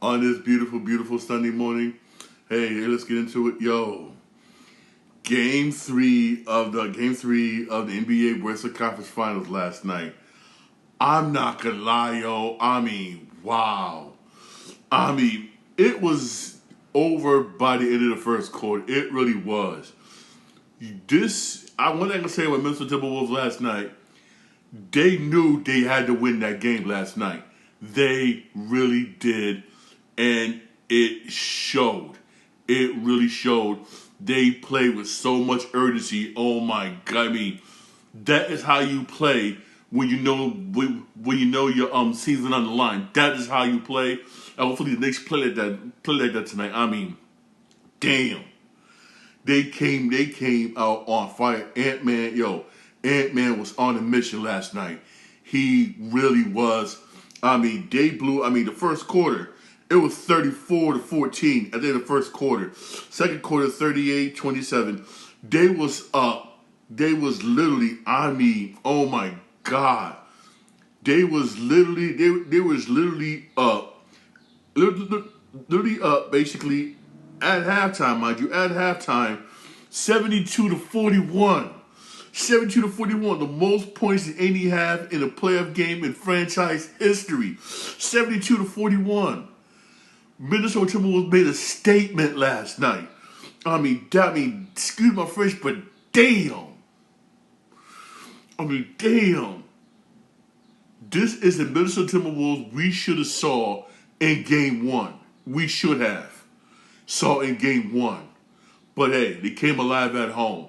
on this beautiful, beautiful Sunday morning. Hey, let's get into it. Game three of the NBA Western Conference Finals last night. I'm not gonna lie, yo. Wow. It was over by the end of the first quarter. It really was. One thing I can say about Minnesota Timberwolves last night, they knew they had to win that game last night. They really did. And it showed. It really showed. They played with so much urgency. Oh my God! That is how you play when you know your season on the line. That is how you play. And hopefully the Knicks play like that tonight. Damn. They came out on fire. Ant-Man was on a mission last night. He really was. They blew. The first quarter, it was 34-14 at the end of the first quarter. Second quarter, 38-27. They was up. They was literally. Oh my God. They was literally. They was literally up. Literally up. Basically, at halftime, mind you, at halftime, 72-41. 72-41, the most points that any have in a playoff game in franchise history. 72-41. Minnesota Timberwolves made a statement last night. Excuse my French, but damn. Damn. This is the Minnesota Timberwolves we should have saw in game one. We should have saw in game one. But hey, they came alive at home.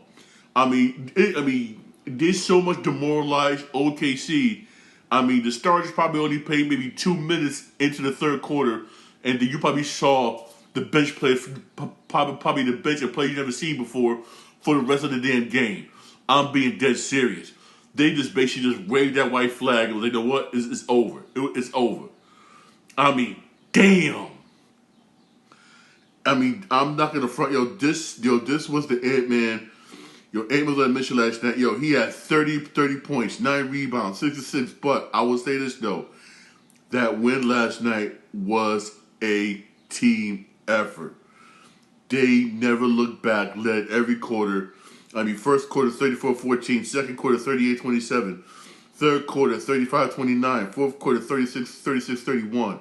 They so much demoralized OKC. The starters probably only played maybe 2 minutes into the third quarter, and then you probably saw the bench players, probably the bench of players you never seen before for the rest of the damn game. I'm being dead serious. They just basically just waved that white flag and was like, you know what? It's over. It's over. Damn. I'm not gonna front. This was the Ant-Man. Ant-Man was on a mission last night. He had 30 points, 9 rebounds, 6 assists. But I will say this, though. That win last night was a team effort. They never looked back, led every quarter. First quarter 34-14, second quarter 38-27, third quarter 35-29, fourth quarter 36-31.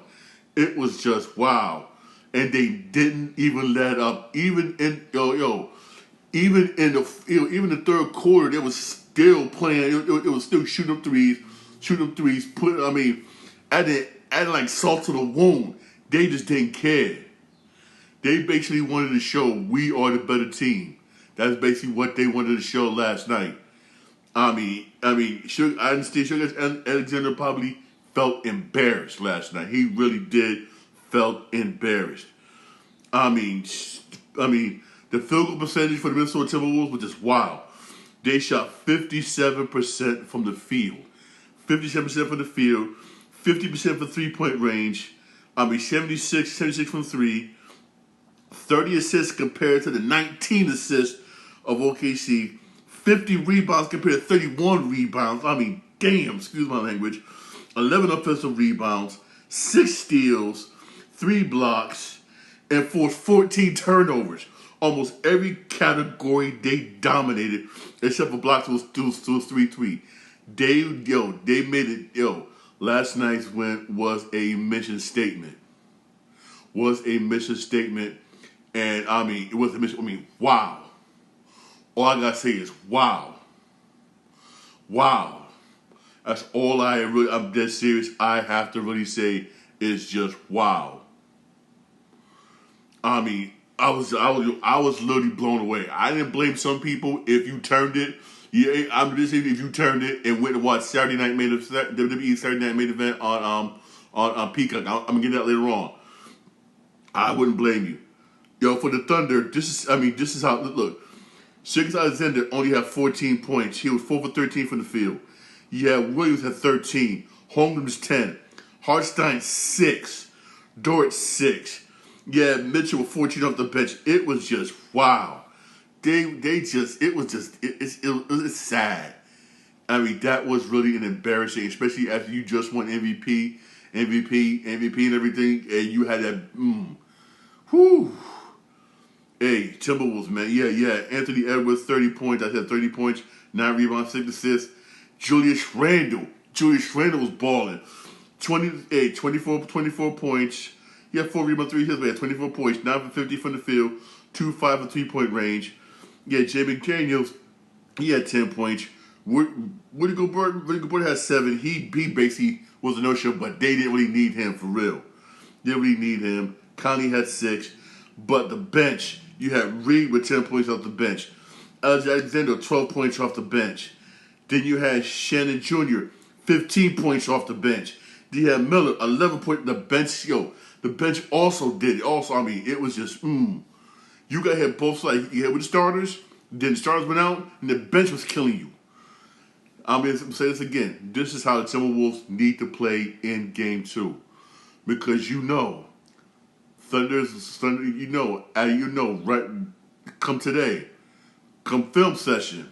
It was just wow. And they didn't even let up. Even in even the third quarter, they was still playing. It was still shooting up threes. Adding like salt to the wound. They just didn't care. They basically wanted to show we are the better team. That's basically what they wanted to show last night. I understand Sugar Alexander probably felt embarrassed last night. He really did felt embarrassed. I mean, I mean, the field goal percentage for the Minnesota Timberwolves was just wild. They shot 57% from the field. 57% from the field, 50% for three-point range. 76 from three. 30 assists compared to the 19 assists of OKC. 50 rebounds compared to 31 rebounds. Damn, excuse my language. 11 offensive rebounds, 6 steals, 3 blocks, and forced 14 turnovers. Almost every category they dominated, except for blocks was 3-3. They made it. Last night's win was a mission statement. And it was a mission. Wow. All I gotta say is wow. Wow. That's all I'm dead serious. I have to really say is just wow. I was literally blown away. I didn't blame some people if you turned it. Yeah, I'm just saying if you turned it and went to watch WWE Saturday Night Main Event on Peacock. I'm gonna get that later on. I wouldn't blame you. For the Thunder, this is how look. Shakes Alexander only had 14 points. He was 4 for 13 from the field. Williams had 13. Holmgren's 10. Hartenstein 6. Dort 6. Mitchell with 14 off the bench. It was just wow. It's sad. That was really an embarrassing, especially after you just won MVP MVP and everything, and you had that, whew. Hey, Timberwolves, man. Yeah. Anthony Edwards, 30 points. I said 30 points, 9 rebounds, 6 assists. Julius Randle was balling. 24 points. He had 4 rebounds, 3 assists, but he had 24 points, 9 for 50 from the field, 2 5 for 3-point range. Yeah, Jay McDaniels, he had 10 points. Rudy Gobert had 7. He basically was a no-show, but they didn't really need him for real. They didn't really need him. Conley had 6. But the bench, you had Reed with 10 points off the bench. Alexander, 12 points off the bench. Then you had Shannon Jr., 15 points off the bench. Then you had Miller, 11 points. The bench also did it. Also, I mean, it was just, You got to hit both sides. You had with the starters, then the starters went out, and the bench was killing you. I'm going to say this again. This is how the Timberwolves need to play in Game 2. Because Thunder, right, come today, come film session,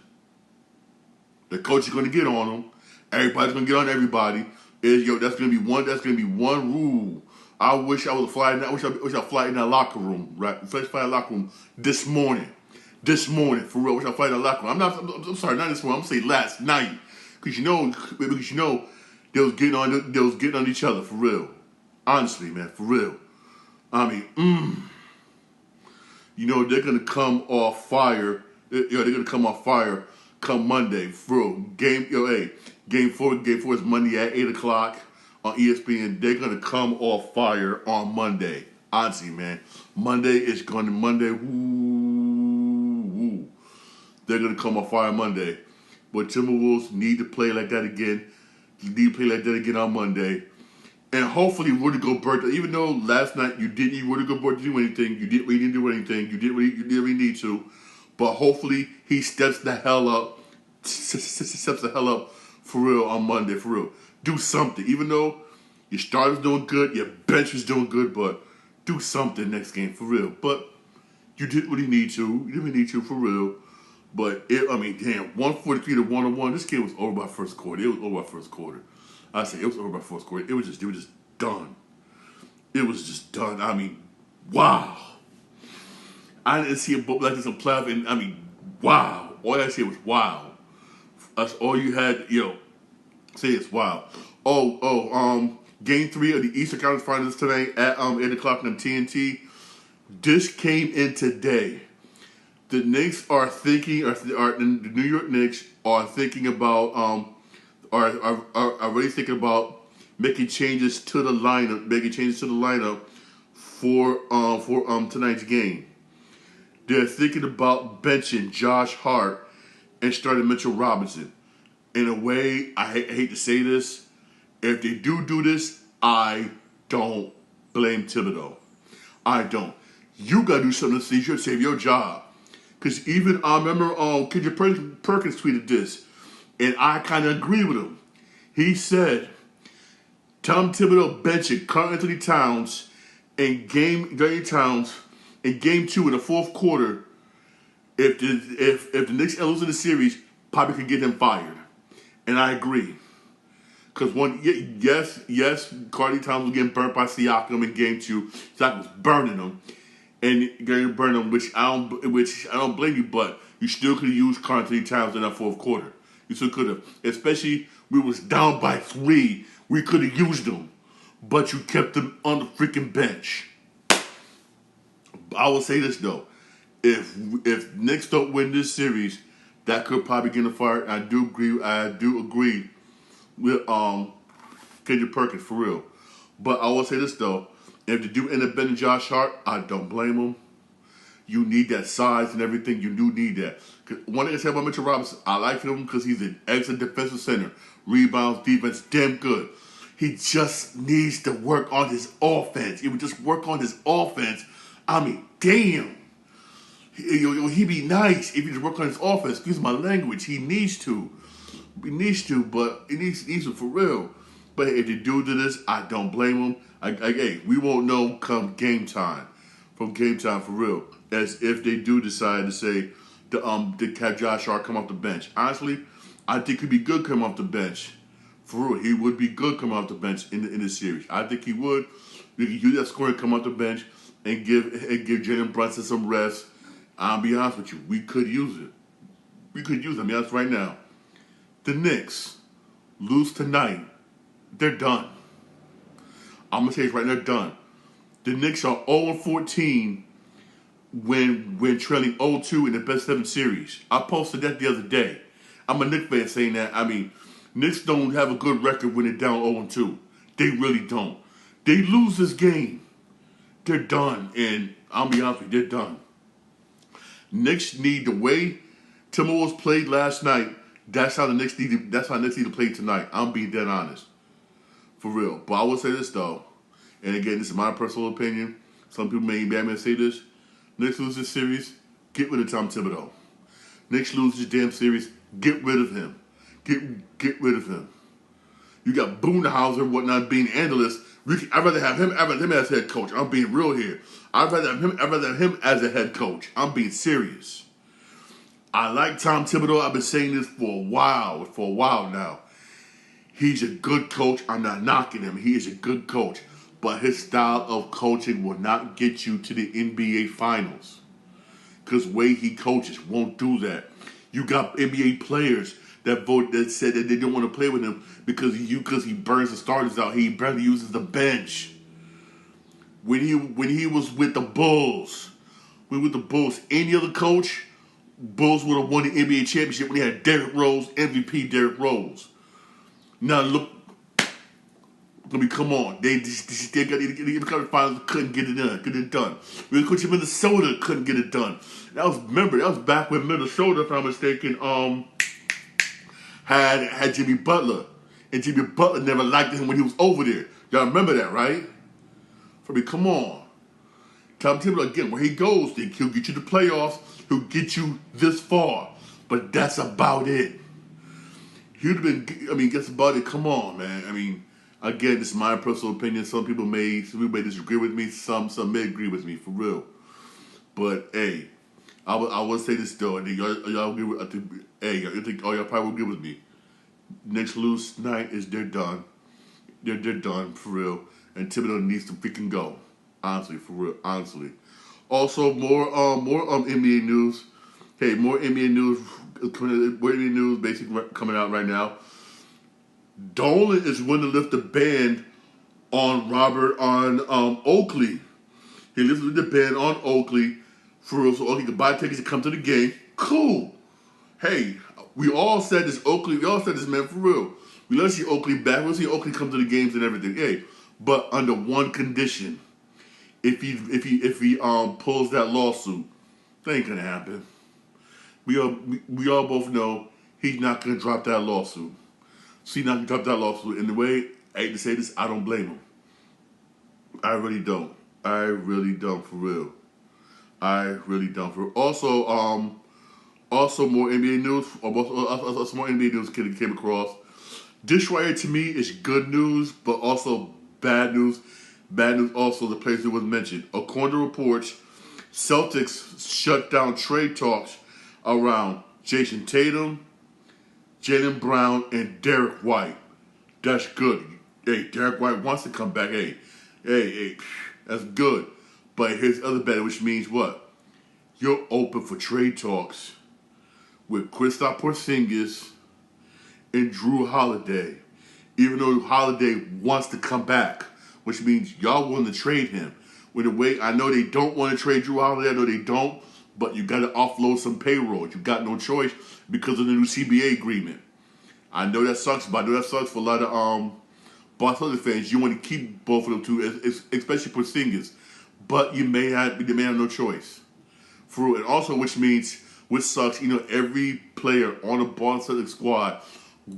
the coach is going to get on them. Everybody's going to get on everybody. That's going to be one rule. I wish I was flying. I wish I fly in that locker room, right? Fly in that locker room this morning, for real. I wish I fly in that locker room. I'm sorry, not this morning. I'm gonna say last night, because they was getting on each other for real. Honestly, man, for real. I mean, they're gonna come off fire. They're gonna come off fire come Monday. For real. Game 4 is Monday at 8:00 on ESPN. They're gonna come off fire on Monday. Honestly, man, Monday. Woo. They're gonna come off fire Monday. But Timberwolves need to play like that again. On Monday. And hopefully Rudy Gobert, even though last night Rudy Gobert didn't do anything, you didn't really need to, but hopefully he steps the hell up for real on Monday, for real. Do something. Even though your starter's doing good, your bench is doing good, but do something next game for real. But you didn't really need to. You didn't really need to for real. But 143 to 101. This game was over by first quarter. It was over by first quarter. I say it was over by fourth quarter. It was just done. It was just done. I mean, wow. I didn't see a book like this in playoff, and I mean, wow. All I see was wow. That's all you had, say it's wow. Game 3 of the Eastern Conference Finals tonight at 8:00 on TNT. This came in today. The Knicks are thinking, the New York Knicks are thinking about, are already thinking about making changes to the lineup for tonight's game. They're thinking about benching Josh Hart and starting Mitchell Robinson. In a way, I hate to say this, if they do this, I don't blame Thibodeau. I don't. You got to do something to save your job. Because even, I remember Kendrick Perkins tweeted this, and I kind of agree with him. He said, Tom Thibodeau benching Karl Anthony Towns in game 2 in the fourth quarter. If the Knicks lose in the series, probably could get him fired. And I agree. Because yes, Karl Anthony Towns was getting burnt by Siakam in game 2. Siakam was burning him. And getting burned him, which I don't blame you, but you still could have used Karl Anthony Towns in that fourth quarter. You still could have. Especially we was down by 3. We could have used them. But you kept them on the freaking bench. I will say this though. If Knicks don't win this series, that could probably get a fire. I do agree with Kendrick Perkins for real. But I will say this though. If they do end up benching Josh Hart, I don't blame him. You need that size and everything. You do need that. One thing I say about Mitchell Robinson, I like him because he's an excellent defensive center. Rebounds, defense, damn good. He just needs to work on his offense. He would just work on his offense. I mean, damn. He'd be nice if he just work on his offense. Excuse my language. He needs to. But he needs to for real. But if they do this, I don't blame him. Hey, we won't know come game time. From game time for real. As if they do decide to say to have Josh Hart come off the bench. Honestly, I think it'd be good come off the bench For real, he would be good coming off the bench in the series. I think he would. We could use that scoring, come off the bench, and give Jalen Brunson some rest. I'll be honest with you, we could use it. We could use it. I mean, that's right now. The Knicks lose tonight. They're done. I'm gonna say it right now, they're done. The Knicks are 0-14 when trailing 0-2 in the best 7 series. I posted that the other day. I'm a Knicks fan saying that. I mean, Knicks don't have a good record when they're down 0-2. They really don't. They lose this game, they're done. And I'll be honest with you, they're done. Knicks need the way Timberwolves played last night. That's how the Knicks need to play tonight. I'm being dead honest. For real. But I will say this though, and again, this is my personal opinion. Some people may be say this. Knicks lose this series, get rid of Tom Thibodeau. Knicks lose this damn series, get rid of him. Get rid of him. You got Boonhauser and whatnot being analyst. I'd rather have him as head coach. I'm being real here. I'd rather have him as a head coach. I'm being serious. I like Tom Thibodeau. I've been saying this for a while now. He's a good coach. I'm not knocking him. He is a good coach. But his style of coaching will not get you to the NBA Finals. Because the way he coaches won't do that. You got NBA players that said that they didn't want to play with him because he burns the starters out. He barely uses the bench. When he was with the Bulls, any other coach, Bulls would have won the NBA championship when he had Derrick Rose, MVP Derrick Rose. Now look, I mean, come on, they got the finals, couldn't get it done. When the coach of Minnesota couldn't get it done. That was back when Minnesota, if I'm mistaken, had Jimmy Butler. And Jimmy Butler never liked him when he was over there. Y'all remember that, right? I mean, come on. Tom Thibodeau, again, where he goes, he'll get you the playoffs. He'll get you this far. But that's about it. He would have been, I mean, that's about it. Come on, man. I mean, again, this is my personal opinion. Some people may disagree with me. Some may agree with me, for real. But, hey, I will say this, though. Y'all agree with, y'all probably will agree with me. Next lose tonight is they're done. They're done, for real. And Thibodeau needs to freaking go. Honestly, for real. Honestly. Also, more NBA news. Hey, more NBA news basically coming out right now. Dolan is willing to lift the ban on Oakley. He lifted the ban on Oakley for real, so Oakley can buy tickets to come to the game. Cool. Hey, we all said this man for real. We love to see Oakley back. We'll see Oakley come to the games and everything. Hey, but under one condition. If he pulls that lawsuit, that ain't gonna happen. We all both know he's not gonna drop that lawsuit. So he's not gonna drop that lawsuit. And the way I hate to say this, I don't blame him. I really don't. For real. I really don't. For real. Also more NBA news. Also more NBA news came across. This right here to me is good news, but also bad news. Bad news also, the place that was mentioned. According to reports, Celtics shut down trade talks around Jason Tatum, Jaylen Brown, and Derek White. That's good. Hey, Derek White wants to come back. Hey, that's good. But here's the other bad, which means what? You're open for trade talks with Kristaps Porzingis and Drew Holiday. Even though Holiday wants to come back. Which means y'all want to trade him. With the way, I know they don't want to trade Drew Holiday. I know they don't. But you got to offload some payroll. You got no choice because of the new CBA agreement. I know that sucks, but I know that sucks for a lot of Boston fans. You want to keep both of them too, especially Porzingis. But you may have no choice. And also, which sucks, every player on the Boston squad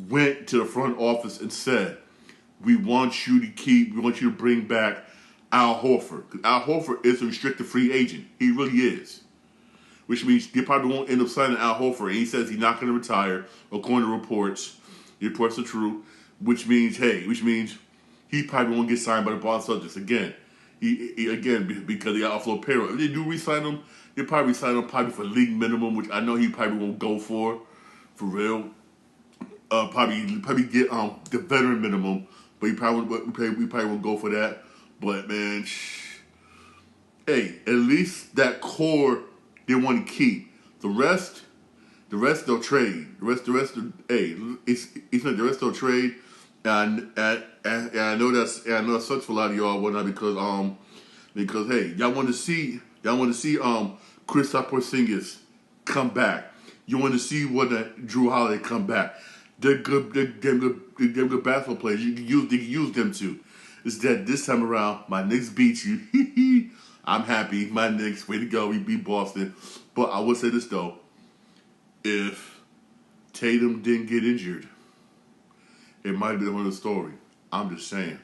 went to the front office and said, we want you to bring back Al Horford. Because Al Horford is a restricted free agent. He really is. Which means they probably won't end up signing Al Horford. And he says he's not going to retire, according to reports. The reports are true. Which means he probably won't get signed by the Boston Celtics again. Because they got offload payroll. If they do re-sign him, they'll probably sign him for league minimum, which I know he probably won't go for real. Probably get the veteran minimum, but we probably won't go for that. But man, hey, at least that core they want to keep. The rest they'll trade. Hey, it's like the rest they'll trade. And I know I know that sucks for a lot of y'all, whatnot, because hey, y'all want to see Kristaps Porzingis come back. You want to see Drew Holiday come back. They're good. They're good basketball players. You can use them too. It's that this time around, my Knicks beat you. I'm happy. My Knicks, way to go. We beat Boston. But I will say this though: if Tatum didn't get injured, it might have been another story. I'm just saying.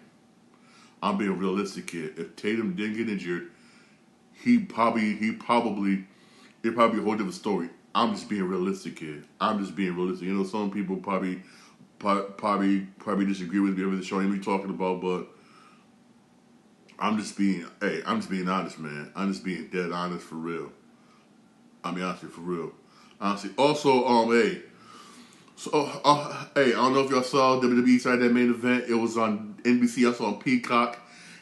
I'm being realistic here. If Tatum didn't get injured, it'd probably be a whole different story. I'm just being realistic here. I'm just being realistic. You know, some people probably disagree with me over the show I'm talking about, but I'm just being honest, man. I'm just being dead honest for real. I mean, honestly, for real. Honestly. Also, hey. So, hey, I don't know if y'all saw WWE side that main event. It was on NBC, also on Peacock.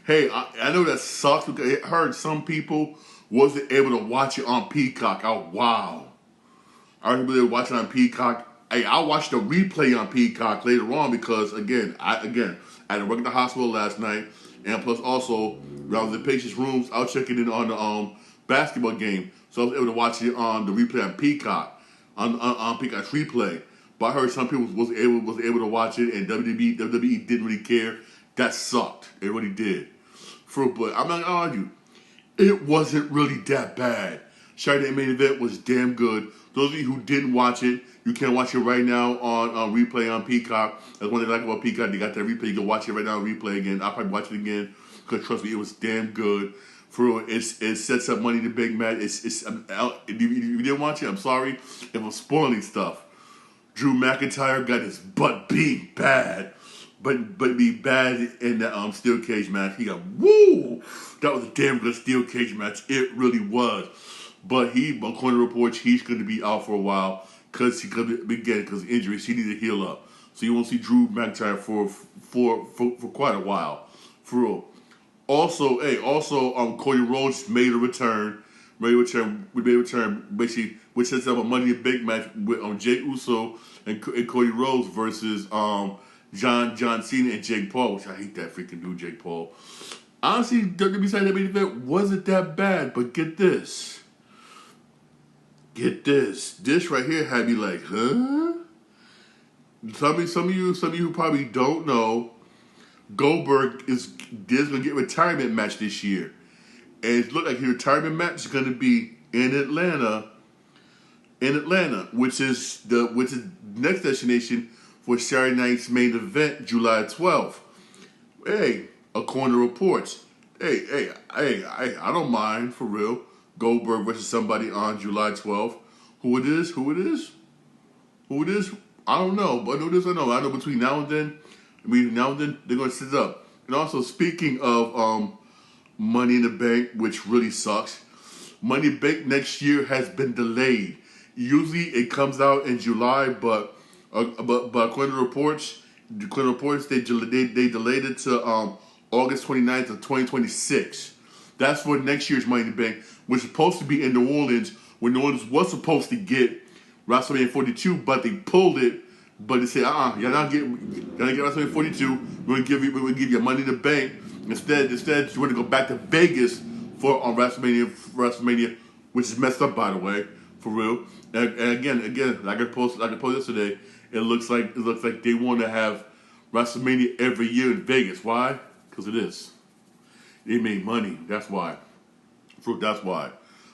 Hey, I know that sucks because I heard some people wasn't able to watch it on Peacock. Oh, wow. I heard people watching on Peacock. Hey, I watched the replay on Peacock later on because, again, I had to work at the hospital last night. And plus, also, when I was in patient's rooms, I was checking in on the basketball game. So I was able to watch it on the replay on Peacock, on Peacock's replay. But I heard some people was able to watch it, and WWE didn't really care. That sucked. It really did. But I'm not gonna argue. It wasn't really that bad. Saturday main event was damn good. Those of you who didn't watch it, you can watch it right now on replay on Peacock. That's one thing I like about Peacock. They got that replay. You can watch it right now on replay again. I'll probably watch it again because trust me, it was damn good. For real, it sets up Money in the Bank match. If you didn't watch it, I'm sorry if I'm spoiling stuff. Drew McIntyre got his butt beat bad, but be bad in the steel cage match. He got woo. That was a damn good steel cage match. It really was. But according to reports, he's going to be out for a while because of injuries. He needs to heal up. So you won't see Drew McIntyre for quite a while, for real. Also, Cody Rhodes made a return. We made a return, basically, which sets up a Money in the Bank match with Jey Uso and Cody Rhodes versus John Cena and Jake Paul, which I hate that freaking dude, Jake Paul. Honestly, WWE side that main event wasn't that bad, but get this. This right here had me like, huh? Some of you who probably don't know, Goldberg is going to get a retirement match this year. And it looked like his retirement match is going to be in Atlanta, which is next destination for Saturday night's main event, July 12th. Hey, according to reports, I don't mind, for real. Goldberg versus somebody on July 12th. Who it is? I don't know, but I know between now and then, they're going to set it up. And also, speaking of Money in the Bank, which really sucks. Money in the Bank next year has been delayed. Usually it comes out in July, but according to reports, they delayed it to August 29th of 2026. That's for next year's Money in the Bank, which is supposed to be in New Orleans, when New Orleans was supposed to get WrestleMania 42, but they pulled it. But they said, you're not getting WrestleMania 42. We're gonna give you Money in the Bank. Instead, you want to go back to Vegas for WrestleMania, which is messed up, by the way, for real. And again, like I posted yesterday, it looks like they want to have WrestleMania every year in Vegas. Why? Because it is. They made money. That's why. That's why.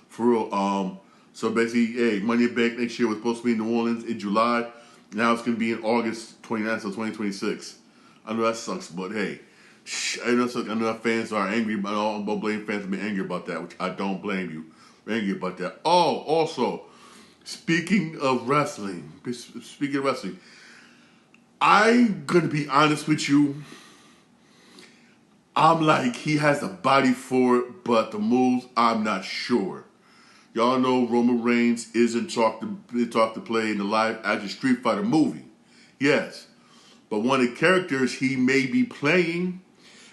For real. So basically, hey, Money in the Bank next year was supposed to be in New Orleans in July. Now it's going to be in August 29th of 2026. I know that sucks, but hey. I know that fans are angry, but I don't blame fans for being angry about that, which I don't blame you. We're angry about that. Oh, also, speaking of wrestling, I'm going to be honest with you. I'm like, he has the body for it, but the moves, I'm not sure. Y'all know Roman Reigns isn't talk to play in the live action Street Fighter movie. Yes. But one of the characters he may be playing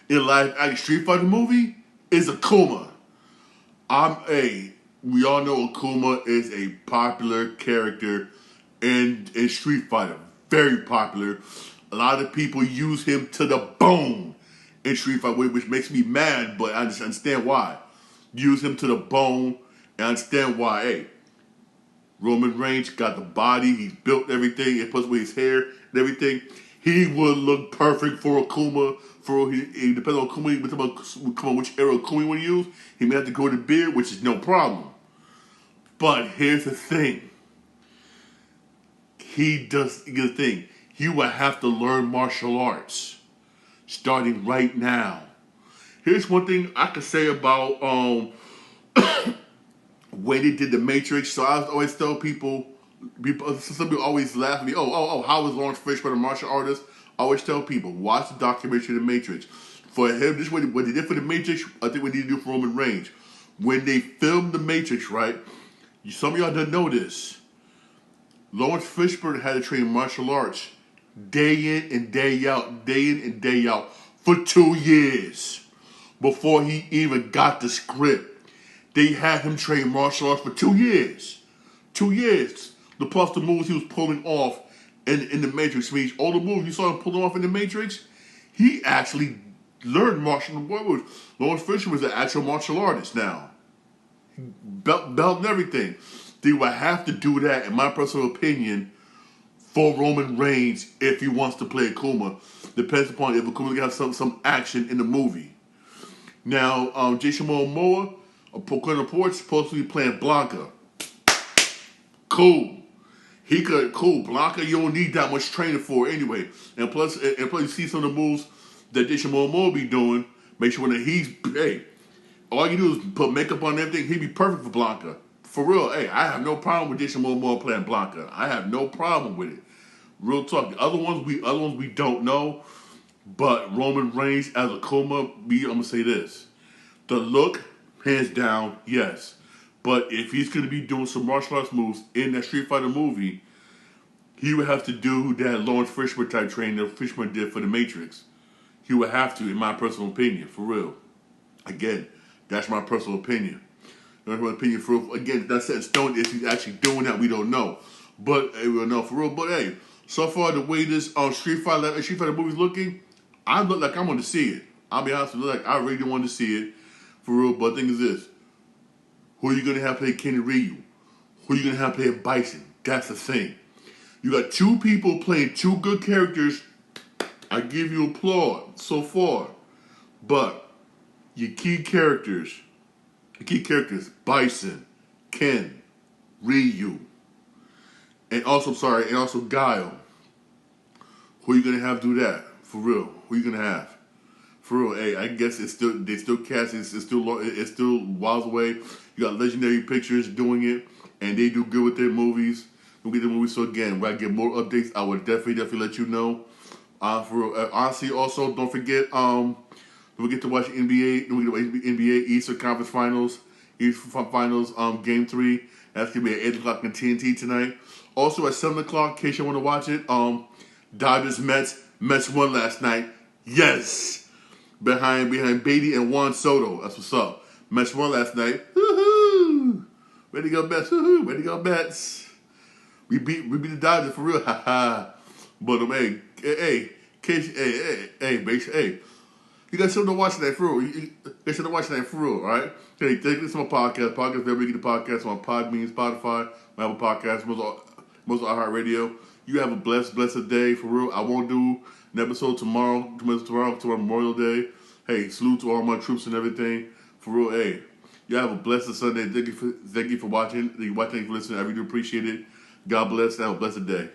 in live action Street Fighter movie is Akuma. We all know Akuma is a popular character in Street Fighter. Very popular. A lot of people use him to the bone in Street Fighter, which makes me mad, but I understand why. Use him to the bone, and I understand why. Hey, Roman Reigns got the body, he's built everything, and plus with his hair and everything, he would look perfect for Akuma. It depends on Akuma, which era Akuma you want to use. He may have to go to beard, which is no problem. But here's the thing. He will have to learn martial arts starting right now. Here's one thing I could say about when they did the Matrix. So I always tell people some people always laugh at me. Oh, how was Lawrence Fishburne a martial artist? I always tell people, watch the documentary The Matrix. For him, this is what they did for The Matrix, I think we need to do for Roman Reigns. When they filmed The Matrix, right, some of y'all didn't know this. Lawrence Fishburne had to train martial arts day in and day out for 2 years before he even got the script. They had him train martial arts for 2 years. 2 years. Plus the moves he was pulling off in the Matrix. All the moves you saw him pulling off in the Matrix, he actually learned martial arts. Lawrence Fishburne was an actual martial artist now. Belt and everything. They would have to do that, in my personal opinion, for Roman Reigns if he wants to play Akuma. Depends upon if Akuma can have some action in the movie. Now, Jason Momoa, according to reports, supposed to be playing Blanca. Cool. Blanca, you don't need that much training for anyway. And plus, you see some of the moves that Jason Momoa be doing. Make sure that all you do is put makeup on everything. He'd be perfect for Blanca. For real, I have no problem with Jason Momoa playing Blanca. I have no problem with it. Real talk. The other ones we don't know. But Roman Reigns as Akuma, I'm gonna say this: the look, hands down, yes. But if he's gonna be doing some martial arts moves in that Street Fighter movie, he would have to do that Lawrence Fishburne type training that Fishburne did for The Matrix. He would have to, in my personal opinion, for real. Again, that's my personal opinion. That's my opinion for real. Again, that's set in stone. If he's actually doing that, we don't know. But we'll know for real. But so far the way this Street Fighter movie's looking, I look like I want to see it. I'll be honest with you, I really want to see it for real. But the thing is this: who are you gonna have play Kenny Ryu? Who are you gonna have play Bison? That's the thing. You got two people playing two good characters. I give you applause so far. But your key characters, Bison, Ken, Ryu, and also Guile. Who are you gonna have do that? For real. Who are you gonna have? For real, I guess they still casting, it's still whiles away. You got Legendary Pictures doing it, and they do good with their movies. We'll get the movies. So again, when I get more updates, I will definitely let you know. For real, honestly, also don't forget to watch NBA. Don't forget to watch NBA Eastern Conference Finals. Game 3. That's gonna be at 8:00 on TNT tonight. Also at 7:00, in case you want to watch it. Dodgers Mets won last night. Yes, behind Beatty and Juan Soto. That's what's up. Mets won last night. Woohoo! Way to go, Mets! Woohoo! Way to go, Mets! We beat the Dodgers for real. Ha ha. But you got something to watch tonight for real. You got something to watch tonight for real, all right? Hey, take this to my podcast. Podcast wherever you get the podcast on Podbean, Spotify, Apple Podcasts, most of iHeartRadio. You have a blessed day for real. I won't do an episode tomorrow Memorial Day. Hey, salute to all my troops and everything. For real, hey. You have a blessed Sunday. Thank you for watching. Thank you for listening. I really do appreciate it. God bless. Have a blessed day.